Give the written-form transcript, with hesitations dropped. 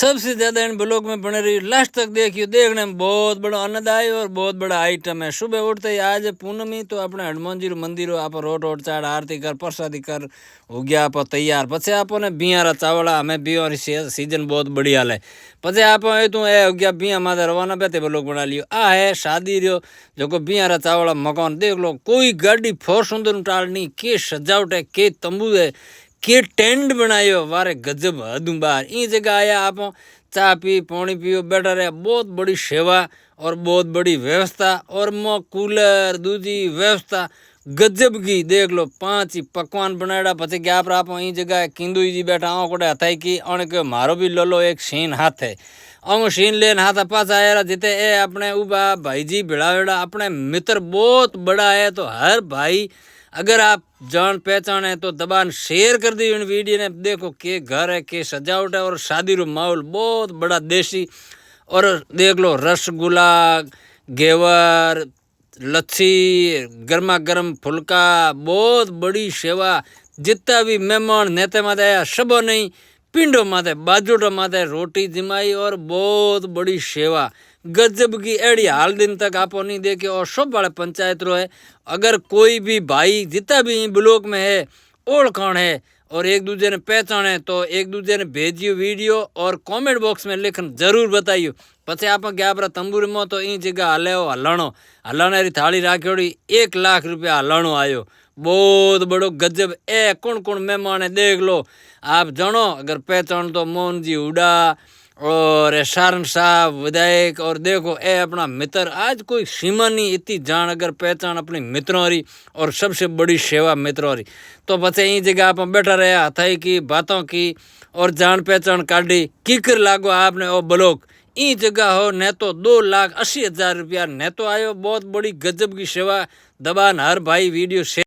सबसे ज़्यादा इन ब्लॉग में बने रही, लास्ट तक देखियो। देखने में बहुत बड़ा आनंद आयो और बहुत बड़ा आइटम है। सुबह उठते ही आज पूनमी तो अपने हनुमान जी मंदिर आप रोट वोट चाड़ आरती कर प्रसादी कर हो गया आप तैयार। पछे आपने बियारा चावड़ा हमें बिया सीजन बहुत बढ़िया है। पछे आप तू ए हो गया बिया माथे रवाना पे ब्लॉग बना लियो। आ है शादी रो जो बियारा चावड़ा मकान देख लो, कोई गाड़ी फोर सुंदर टाल नहीं, के सजावट है, के तंबू है, के टेंट बनायो, वारे गजब हदू बार। ई जगह आया आप चा पी पानी पियो बैठा रहे। बहुत बड़ी सेवा और बहुत बड़ी व्यवस्था और मो कूलर दूजी व्यवस्था गजब की देख लो। 5 ही पकवान बनाया। पछे क्या आप ई जगह किंदू जी बैठा आँकोड़े हथाई की और के मारो भी लो एक शीन हाथ है। और शीन लेन हाथ पास आया जिते ए अपने उबा भाई जी भिड़ावेड़ा अपने मित्र बहुत बड़ा है। तो हर भाई अगर आप जान पहचान है तो दबान शेयर कर दी इन वीडियो ने। देखो के घर है, के सजावट है और शादी रो माहौल बहुत बड़ा देसी। और देख लो रसगुल्ला, घेवर, लच्छी, गर्मा गर्म फुलका, बहुत बड़ी सेवा। जितना भी मेहमान नेते माते आया सबो नहीं पिंडो माते बाजूटो माते रोटी जिमाई और बहुत बड़ी सेवा गजब की। एड़ी हाल दिन तक आप नहीं देखे और सब वाले पंचायत रो है। अगर कोई भी भाई जितना भी ब्लॉक में है ओळखाण है और एक दूसरे ने पहचान है तो एक दूसरे ने भेजियो वीडियो और कमेंट बॉक्स में लिखन जरूर बताइयो। पछे आप गया तंबूर में तो ई जगह हले हलाणो हलाने थाली राखी 1 लाख रुपया हलाणो आयो। बहुत बड़ो गजब। ए कौन कौन मेहमान है देख लो आप जानो। अगर पहचान तो मोहन जी हुडा और सारण साहब विधायक और देखो ए अपना मित्र। आज कोई सीमा नहीं इतनी जान अगर पहचान अपनी मित्रों री और सबसे बड़ी सेवा मित्रों री। तो पछे ई जगह आप बैठा रहा हथाई की बातों की और जान पहचान काढ़ी किकर लागो आपने ओ ब्लॉक। ई जगह हो ने तो 2,80,000 रुपया ने तो आयो। बहुत बड़ी गजब की सेवा। दबान हर भाई वीडियो शेयर